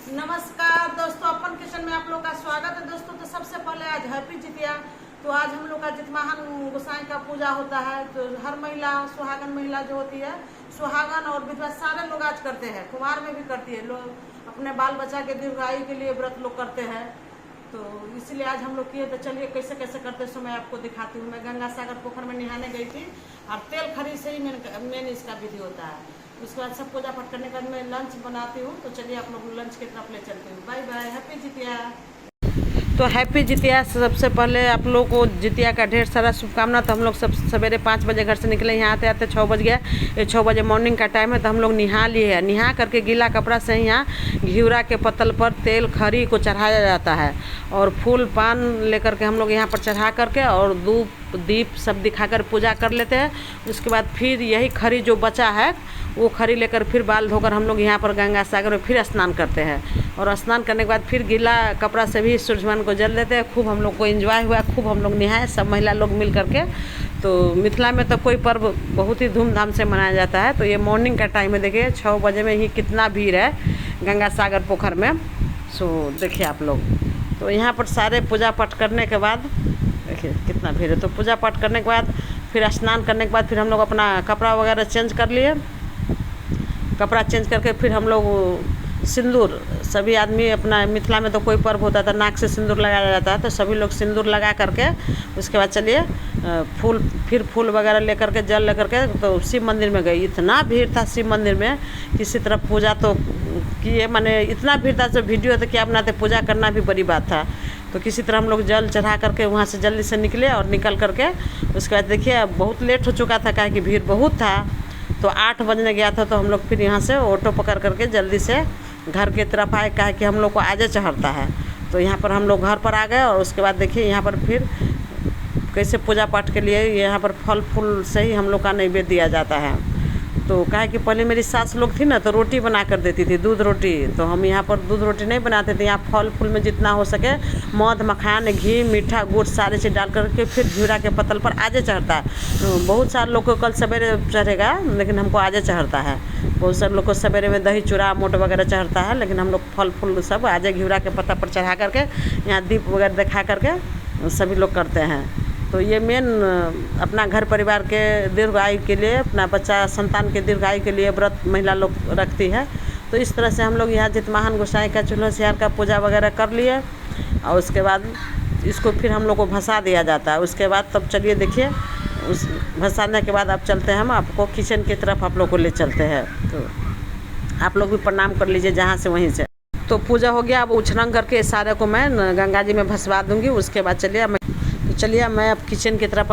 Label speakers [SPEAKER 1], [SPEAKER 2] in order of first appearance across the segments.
[SPEAKER 1] नमस्कार दोस्तों, अपन किचन में आप लोग का स्वागत है। दोस्तों तो सबसे पहले आज हैप्पी जितिया। तो आज हम लोग का जितवाहन गोसाई का पूजा होता है। तो हर महिला, सुहागन महिला जो होती है, सुहागन और विधवा सारे लोग आज करते हैं। कुमार में भी करती है लोग, अपने बाल बच्चा के दीर्घायु के लिए व्रत लोग करते हैं। तो इसलिए आज हम लोग किए। तो चलिए कैसे कैसे करते सो मैं आपको दिखाती हूँ। मैं गंगा सागर पोखर में नहाने गई थी और तेल खरीद से ही मेन इसका विधि होता है। उसके बाद सब पूजा पाठ करने के बाद मैं लंच बनाती हूँ। तो चलिए आप लोग लंच की तरफ ले चलती हूँ। Bye bye, happy Jitiya. तो हैप्पी जितिया। सबसे पहले आप लोग को जितिया का ढेर सारा शुभकामना। तो हम लोग सब सवेरे 5 बजे घर से निकले, यहाँ आते आते 6 बज गया। ये 6 बजे मॉर्निंग का टाइम है। तो हम लोग नहा लिए हैं। नहा करके गीला कपड़ा से यहाँ घिउरा के पत्तल पर तेल खरी को चढ़ाया जाता है और फूल पान लेकर के हम लोग यहाँ पर चढ़ा करके और धूप दीप सब दिखाकर पूजा कर लेते हैं। उसके बाद फिर यही खरी जो बचा है वो खरी लेकर फिर बाल धोकर हम लोग यहाँ पर गंगा सागर में फिर स्नान करते हैं। और स्नान करने के बाद फिर गीला कपड़ा से भी सूर्य भगवान को जल देते हैं। खूब हम लोग को एंजॉय हुआ, खूब हम लोग नहाए, सब महिला लोग मिल करके। तो मिथिला में तो कोई पर्व बहुत ही धूमधाम से मनाया जाता है। तो ये मॉर्निंग का टाइम है, देखिए 6 बजे में ही कितना भीड़ है गंगा सागर पोखर में। सो देखिए आप लोग। तो यहाँ पर सारे पूजा पाठ करने के बाद देखिए कितना भीड़ है। तो पूजा पाठ करने के बाद फिर स्नान करने के बाद फिर हम लोग अपना कपड़ा वगैरह चेंज कर लिए। कपड़ा चेंज करके फिर हम लोग सिंदूर, सभी आदमी अपना मिथिला में तो कोई पर्व होता था नाक से सिंदूर लगाया जाता है। तो सभी लोग सिंदूर लगा करके उसके बाद चलिए फूल वगैरह लेकर के जल लेकर के तो शिव मंदिर में गई। इतना भीड़ था शिव मंदिर में, किसी तरफ पूजा तो किए, माने इतना भीड़ था। जो वीडियो तो क्या बनाते, पूजा करना भी बड़ी बात था। तो किसी तरह हम लोग जल चढ़ा करके वहाँ से जल्दी से निकले और निकल करके उसके बाद देखिए बहुत लेट हो चुका था, काहे कि भीड़ बहुत था। तो 8 बजने गया था। तो हम लोग फिर यहाँ से ऑटो पकड़ करके जल्दी से घर की तरफ आए, काहे कि हम लोग को आजे चढ़ता है। तो यहाँ पर हम लोग घर पर आ गए और उसके बाद देखिए यहाँ पर फिर कैसे पूजा पाठ के लिए यहाँ पर फल फूल से ही हम लोग का नैवेद्य दिया जाता है। तो काहे कि पहले मेरी सास लोग थी ना, तो रोटी बना कर देती थी, दूध रोटी। तो हम यहाँ पर दूध रोटी नहीं बनाते थे। यहाँ फल फूल में जितना हो सके मध मखान घी मीठा गुड़ सारे चीज़ डाल करके फिर घिउरा के पत्तल पर आजे चढ़ता है। तो बहुत सारे लोग को कल सवेरे चढ़ेगा, लेकिन हमको आजे चढ़ता है। बहुत सारे लोग को सवेरे में दही चूड़ा मोट वगैरह चढ़ता है, लेकिन हम लोग फल फूल सब आजे घिउरा के पत्ता पर चढ़ा करके यहाँ दीप वगैरह दिखा करके सभी लोग करते हैं। तो ये मेन अपना घर परिवार के दीर्घायु के लिए, अपना बच्चा संतान के दीर्घायु के लिए व्रत महिला लोग रखती है। तो इस तरह से हम लोग यहाँ जितवाहन गोसाई का चूल्हा सियार का पूजा वगैरह कर लिए और उसके बाद इसको फिर हम लोग को भसा दिया जाता है। उसके बाद तब चलिए देखिए, उस भसाने के बाद आप चलते हैं, हम आपको किचन की तरफ आप लोग को ले चलते हैं। तो आप लोग भी प्रणाम कर लीजिए जहाँ से वहीं से। तो पूजा हो गया। अब उछरंग करके सारे को मैं गंगा जी में भसवा दूँगी। उसके बाद चलिए मैं अब किचन की तरफ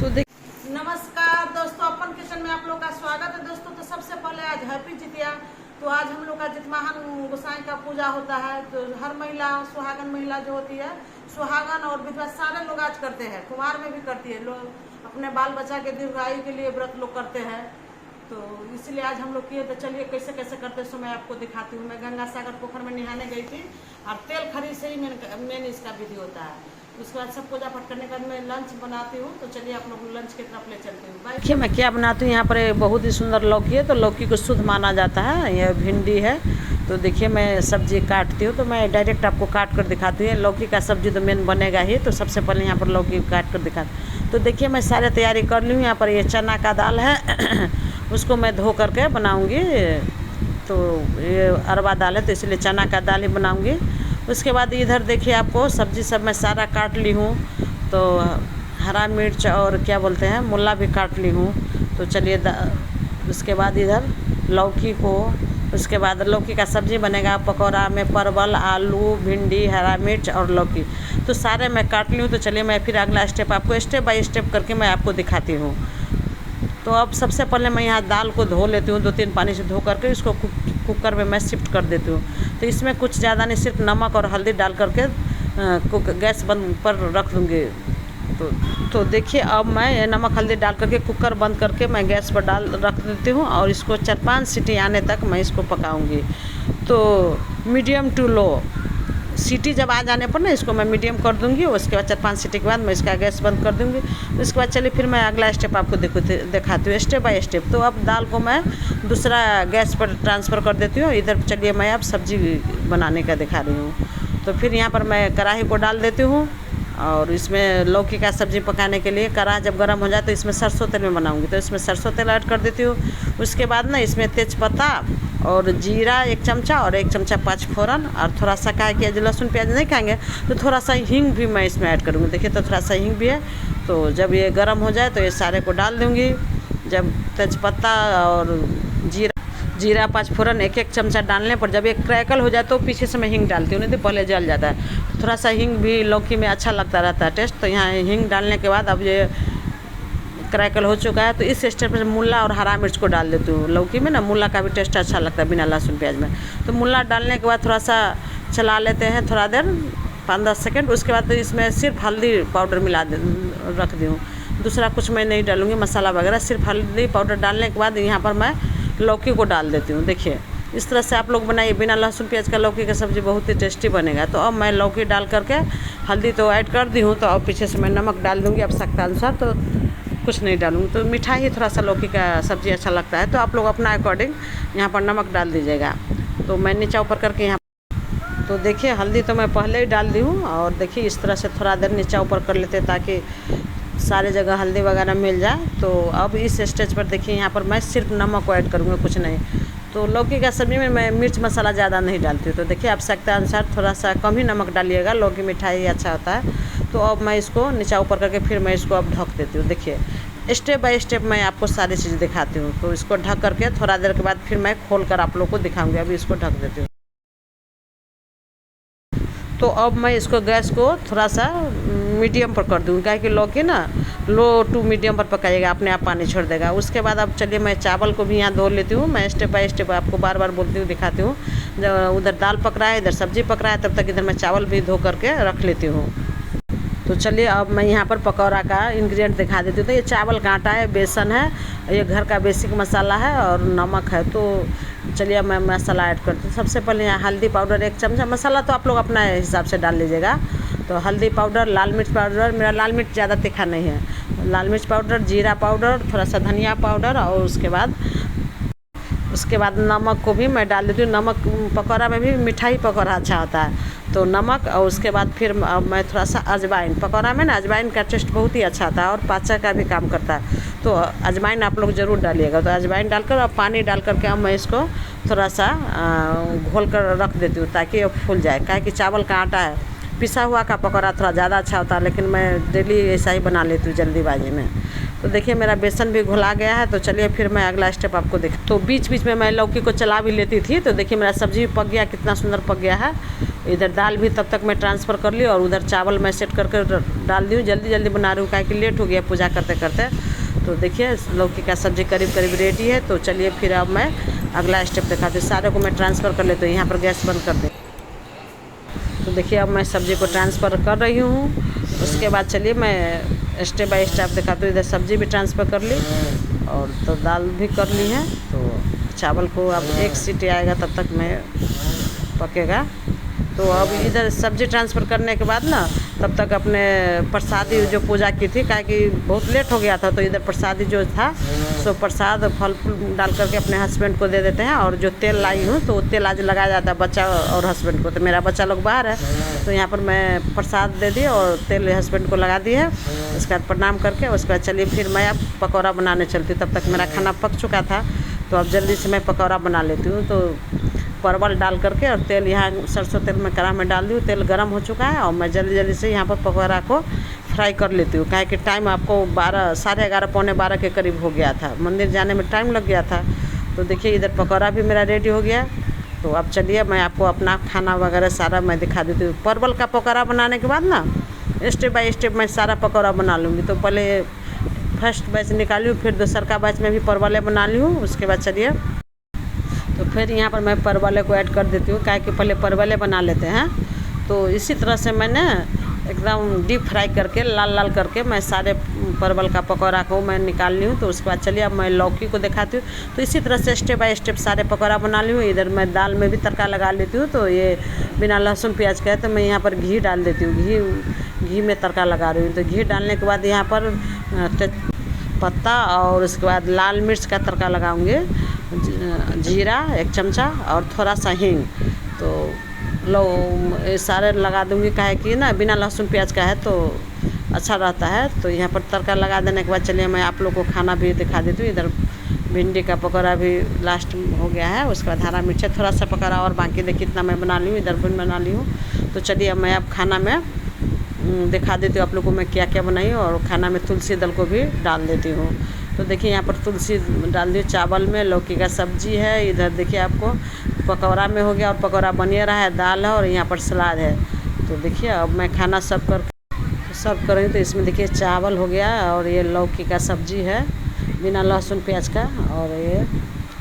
[SPEAKER 1] तो देख। नमस्कार दोस्तों, अपन किचन में आप लोग का स्वागत है। दोस्तों तो सबसे पहले आज हैप्पी जितिया। तो आज हम लोग का जितवाहन गोसाई का पूजा होता है। तो हर महिला, सुहागन महिला जो होती है, सुहागन और विधवा सारे लोग आज करते हैं। कुमार में भी करती है लोग, अपने बाल बच्चा के दीर्घायु के लिए व्रत लोग करते हैं। तो इसलिए आज हम लोग किए। तो चलिए कैसे कैसे करते सो मैं आपको दिखाती हूँ। मैं गंगा सागर पोखर में नहाने गई थी और तेल खरीद से ही मेन इसका विधि होता है। उसके बाद सब पूजा पाठ करने के बाद मैं लंच बनाती हूँ। तो चलिए आप लोग लंच की तरफ ले चलती हूँ। देखिए मैं क्या बनाती हूँ। यहाँ पर बहुत ही सुंदर लौकी है। तो लौकी को शुद्ध माना जाता है। यह भिंडी है। तो देखिए मैं सब्जी काटती हूँ, तो मैं डायरेक्ट आपको काट कर दिखाती हूँ। लौकी का सब्जी तो मेन बनेगा ही। तो सबसे पहले यहाँ पर लौकी काट कर दिखाती। तो देखिए मैं सारे तैयारी कर ली हूँ। यहाँ पर ये चना का दाल है उसको मैं धो करके बनाऊँगी। तो ये अरवा दाल है, तो इसलिए चना का दाल ही बनाऊँगी। उसके बाद इधर देखिए आपको सब्जी सब मैं सारा काट ली हूँ। तो हरा मिर्च और क्या बोलते हैं मूला भी काट ली हूँ। तो चलिए उसके बाद इधर लौकी को, उसके बाद लौकी का सब्जी बनेगा। पकौड़ा में परवल आलू भिंडी हरा मिर्च और लौकी तो सारे मैं काट ली हूँ। तो चलिए मैं फिर अगला स्टेप आपको स्टेप बाय स्टेप करके मैं आपको दिखाती हूँ। तो अब सबसे पहले मैं यहाँ दाल को धो लेती हूँ, 2-3 पानी से धो करके इसको कुकर में मैं शिफ्ट कर देती हूँ। तो इसमें कुछ ज़्यादा नहीं, सिर्फ नमक और हल्दी डाल करके गैस बंद पर रख दूँगी। तो देखिए अब मैं ये नमक हल्दी डाल करके कुकर बंद करके मैं गैस पर रख देती हूँ और इसको 4-5 सीटी आने तक मैं इसको पकाऊँगी। तो मीडियम टू लो सीटी जब आ जाने पर ना इसको मैं मीडियम कर दूंगी। उसके बाद 4-5 सीटी के बाद मैं इसका गैस बंद कर दूंगी। उसके बाद चलिए फिर मैं अगला स्टेप आपको दिखाती हूँ स्टेप बाय स्टेप। तो अब दाल को मैं दूसरा गैस पर ट्रांसफ़र कर देती हूँ। इधर चलिए मैं अब सब्जी बनाने का दिखा रही हूँ। तो फिर यहाँ पर मैं कढ़ाई को डाल देती हूँ और इसमें लौकी का सब्ज़ी पकाने के लिए कढ़ाई जब गर्म हो जाए तो इसमें सरसों तेल में बनाऊंगी, तो इसमें सरसों तेल ऐड कर देती हूँ। उसके बाद ना इसमें तेज़पत्ता और जीरा 1 चमचा और 1 चमचा 5 फोरन और थोड़ा सा क्या है कि लहसुन प्याज नहीं खाएंगे तो थोड़ा सा हींग भी मैं इसमें ऐड करूँगी। देखिए तो थोड़ा सा हींग भी है। तो जब ये गर्म हो जाए तो ये सारे को डाल दूँगी। जब तेज़पत्ता और जीरा 5 फोरन 1-1 चमचा डालने पर जब एक क्रैकल हो जाए तो पीछे से मैं हींग डालती हूँ, नहीं तो पहले जल जाता है। थोड़ा सा हींग भी लौकी में अच्छा लगता रहता है टेस्ट। तो यहाँ हींग डालने के बाद अब ये क्रैकल हो चुका है तो इस स्टेप पर मूला और हरा मिर्च को डाल देती हूँ। लौकी में ना मूला का भी टेस्ट अच्छा लगता है बिना लहसुन प्याज में। तो मूला डालने के बाद थोड़ा सा चला लेते हैं थोड़ा देर 5-10 सेकेंड। उसके बाद तो इसमें सिर्फ हल्दी पाउडर मिला रख दी हूँ, दूसरा कुछ मैं नहीं डालूँगी मसाला वगैरह। सिर्फ हल्दी पाउडर डालने के बाद यहाँ पर मैं लौकी को डाल देती हूँ। देखिए इस तरह से आप लोग बनाइए, बिना लहसुन प्याज का लौकी का सब्ज़ी बहुत ही टेस्टी बनेगा। तो अब मैं लौकी डाल करके हल्दी तो ऐड कर दी हूँ, तो अब पीछे से मैं नमक डाल दूँगी आवश्यकता अनुसार, तो कुछ नहीं डालूँगी। तो मीठा ही थोड़ा सा लौकी का सब्ज़ी अच्छा लगता है तो आप लोग अपना अकॉर्डिंग यहाँ पर नमक डाल दीजिएगा। तो मैं नीचा ऊपर करके यहाँ तो देखिए हल्दी तो मैं पहले ही डाल दी हूँ और देखिए इस तरह से थोड़ा देर नीचा ऊपर कर लेते ताकि सारे जगह हल्दी वगैरह मिल जाए। तो अब इस स्टेज पर देखिए यहाँ पर मैं सिर्फ नमक को ऐड करूँगा, कुछ नहीं। तो लौकी का सब्ज़ी में मैं मिर्च मसाला ज़्यादा नहीं डालती हूँ। तो देखिए आवश्यकता अनुसार थोड़ा सा कम ही नमक डालिएगा, लौकी मिठाई अच्छा होता है। तो अब मैं इसको नीचा ऊपर करके फिर मैं इसको अब ढक देती हूँ। देखिए स्टेप बाय स्टेप मैं आपको सारी चीज़ दिखाती हूँ। तो इसको ढक करके थोड़ा देर के बाद फिर मैं खोल कर आप लोग को दिखाऊँगी। अभी इसको ढक देती हूँ। तो अब मैं इसको गैस को थोड़ा सा मीडियम पर कर दूँगी, कि लौकी ना लो टू मीडियम पर पकाइएगा, अपने आप पानी छोड़ देगा। उसके बाद अब चलिए मैं चावल को भी यहाँ धो लेती हूँ। मैं स्टेप बाय स्टेप आपको बार बार बोलती हूँ, दिखाती हूँ। जब उधर दाल पक रहा है इधर सब्ज़ी पक रहा है तब तक इधर मैं चावल भी धो करके रख लेती हूँ। तो चलिए अब मैं यहाँ पर पकौड़ा का इंग्रेडिएंट दिखा देती हूँ। तो ये चावल का आटा है, बेसन है, ये घर का बेसिक मसाला है और नमक है। तो चलिए मैं मसाला ऐड करती हूँ। सबसे पहले यहाँ हल्दी पाउडर 1 चमचा, मसाला तो आप लोग अपना हिसाब से डाल लीजिएगा। तो हल्दी पाउडर, लाल मिर्च पाउडर, मेरा लाल मिर्च ज़्यादा तीखा नहीं है, लाल मिर्च पाउडर, जीरा पाउडर, थोड़ा सा धनिया पाउडर और उसके बाद नमक को भी मैं डाल देती हूँ। नमक पकौड़ा में भी मिठाई पकौड़ा अच्छा होता है तो नमक, और उसके बाद फिर मैं थोड़ा सा अजवाइन, पकौड़ा में ना अजवाइन का टेस्ट बहुत ही अच्छा आता है और पाचन का भी काम करता है। तो अजवाइन आप लोग ज़रूर डालिएगा। तो अजवाइन डालकर और पानी डाल करके अब मैं इसको थोड़ा सा घोल कर रख देती हूँ ताकि फूल जाए। क्या कि चावल का आटा है, पिसा हुआ का पकौड़ा थोड़ा ज़्यादा अच्छा होता है, लेकिन मैं डेली ऐसा ही बना लेती हूँ जल्दीबाजी में। तो देखिए मेरा बेसन भी घुला गया है। तो चलिए फिर मैं अगला स्टेप आपको तो बीच बीच में मैं लौकी को चला भी लेती थी। तो देखिए मेरा सब्ज़ी भी पक गया, कितना सुंदर पक गया है। इधर दाल भी तब तक मैं ट्रांसफ़र कर ली और उधर चावल मैं सेट करके डाल दी हूँ। जल्दी जल्दी बना रही हूँ क्या कि लेट हो गया पूजा करते करते। तो देखिए लौकी का सब्ज़ी करीब करीब रेडी है। तो चलिए फिर अब मैं अगला स्टेप दिखाती हूँ। सारे को मैं ट्रांसफ़र कर लेती हूँ। यहाँ पर गैस बंद कर दें। तो देखिए अब मैं सब्ज़ी को ट्रांसफ़र कर रही हूँ। उसके बाद चलिए मैं स्टेप बाय स्टेप दिखाती हूँ। इधर सब्ज़ी भी ट्रांसफ़र कर ली और तो दाल भी कर ली है। तो चावल को अब 1 सीटी आएगा तब तक मैं पकेगा। तो अब इधर सब्ज़ी ट्रांसफ़र करने के बाद ना तब तक अपने प्रसादी जो पूजा की थी, क्या कि बहुत लेट हो गया था। तो इधर प्रसादी जो था सो प्रसाद फल फूल डाल करके अपने हस्बैंड को दे देते हैं। और जो तेल लाई हूँ तो तेल आज लगाया जाता है बच्चा और हस्बैंड को। तो मेरा बच्चा लोग बाहर है तो यहाँ पर मैं प्रसाद दे दी और तेल हस्बैंड को लगा दी है। उसके बाद प्रणाम करके उसके बाद चलिए फिर मैं अब पकौड़ा बनाने चलती हूँ। तब तक मेरा खाना पक चुका था तो अब जल्दी से मैं पकौड़ा बना लेती हूँ। तो परवल डाल करके और तेल यहाँ सरसों तेल में कढ़ाई में डाल दी हूँ। तेल गर्म हो चुका है और मैं जल्दी जल्दी से यहाँ पर पकौड़ा को फ्राई कर लेती हूँ। क्या कि टाइम आपको 12, साढ़े 11, पौने 12 के करीब हो गया था, मंदिर जाने में टाइम लग गया था। तो देखिए इधर पकौड़ा भी मेरा रेडी हो गया। तो अब चलिए मैं आपको अपना खाना वगैरह सारा मैं दिखा देती हूँ। परवल का पकौड़ा बनाने के बाद ना स्टेप बाय स्टेप मैं सारा पकौड़ा बना लूँगी। तो पहले फर्स्ट बैच निकाली हूँ, फिर दूसर का बैच में भी परवल बना ली हूँ। उसके बाद चलिए तो फिर यहाँ पर मैं परवल को ऐड कर देती हूँ, क्या कि पहले परवल बना लेते हैं। तो इसी तरह से मैंने एकदम डीप फ्राई करके लाल लाल करके मैं सारे
[SPEAKER 2] परवल का पकौड़ा को मैं निकाल ली हूँ। तो उसके बाद चलिए अब मैं लौकी को दिखाती हूँ। तो इसी तरह से स्टेप बाय स्टेप सारे पकौड़ा बना ली हूँ। इधर मैं दाल में भी तड़का लगा लेती हूँ। तो ये बिना लहसुन प्याज का है, तो मैं यहाँ पर घी डाल देती हूँ। घी में तड़का लगा रही हूँ। तो घी डालने के बाद यहाँ पर पत्ता और उसके बाद लाल मिर्च का तड़का लगाऊंगी, जीरा 1 चमचा और थोड़ा सा हींग। तो लो सारे लगा दूंगी, काहे कि ना बिना लहसुन प्याज का है तो अच्छा रहता है। तो यहाँ पर तड़का लगा देने के बाद चलिए मैं आप लोग को खाना भी दिखा देती हूँ। इधर भिंडी का पकौड़ा भी लास्ट हो गया है। उसके बाद हरा मिर्च थोड़ा सा पकौड़ा और बाकी देखिए कितना मैं बना ली हूँ, इधर भी बना ली हूँ। तो चलिए मैं अब खाना में दिखा देती हूँ आप लोग को मैं क्या क्या बनाई हूँ। और खाना में तुलसी दल को भी डाल देती हूँ। तो देखिए यहाँ पर तुलसी डाल दी, चावल में लौकी का सब्जी है। इधर देखिए आपको पकौड़ा में हो गया और पकौड़ा बनिए रहा है, दाल है और यहाँ पर सलाद है। तो देखिए अब मैं खाना सर्व कर रही हूँ। तो इसमें देखिए चावल हो गया और ये लौकी का सब्जी है बिना लहसुन प्याज का, और ये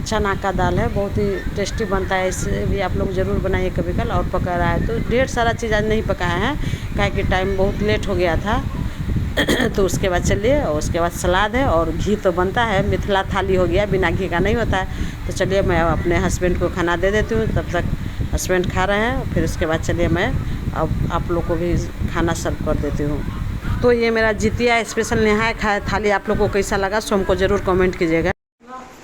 [SPEAKER 2] चना का दाल है, बहुत ही टेस्टी बनता है। इसे भी आप लोग ज़रूर बनाइए कभी कल। और पका है तो ढेर सारा चीज़ आज नहीं पकाया है, काहे कि टाइम बहुत लेट हो गया था। तो उसके बाद चलिए, और उसके बाद सलाद है और घी तो बनता है। मिथिला थाली हो गया, बिना घी का नहीं होता है। तो चलिए मैं अपने हस्बैंड को खाना दे देती हूँ, तब तक हस्बैंड खा रहे हैं। फिर उसके बाद चलिए मैं अब आप लोग को भी खाना सर्व कर देती हूँ। तो ये मेरा जितिया स्पेशल नहाय खाए थाली आप लोग को कैसा लगा सो हमको ज़रूर कमेंट कीजिएगा।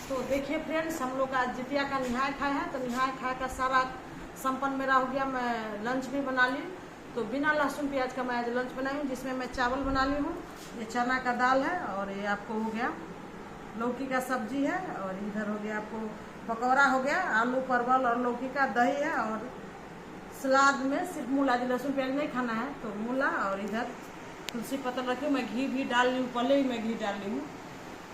[SPEAKER 1] तो देखिए फ्रेंड्स, हम लोग आज जितिया का निहाय खाए हैं। तो निहाय खाए का सारा संपन्न मेरा हो गया। मैं लंच भी बना ली। तो बिना लहसुन प्याज का मैं आज लंच बनाई हूँ, जिसमें मैं चावल बना ली हूँ, ये चना का दाल है और ये आपको हो गया लौकी का सब्जी है, और इधर हो गया आपको पकौड़ा हो गया, आलू परवल और लौकी का दही है, और सलाद में सिर्फ मूला, लहसुन प्याज नहीं खाना है तो मूला, और इधर तुलसी पत्ता रखी हूँ। मैं घी भी डाल ली हूँ, पहले ही मैं घी डाल ली हूँ।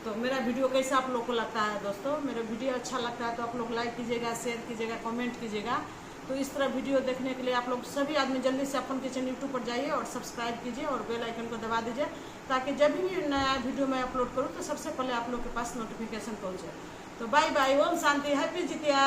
[SPEAKER 1] तो मेरा वीडियो कैसा आप लोग को लगता है दोस्तों? मेरा वीडियो अच्छा लगता है तो आप लोग लाइक कीजिएगा, शेयर कीजिएगा, कमेंट कीजिएगा। तो इस तरह वीडियो देखने के लिए आप लोग सभी आदमी जल्दी से अपन किचन यूट्यूब पर जाइए और सब्सक्राइब कीजिए और बेल आइकन को दबा दीजिए, ताकि जब भी नया वीडियो मैं अपलोड करूँ तो सबसे पहले आप लोग के पास नोटिफिकेशन पहुँचे। तो bye bye, Om Shanti, happy Jitiya.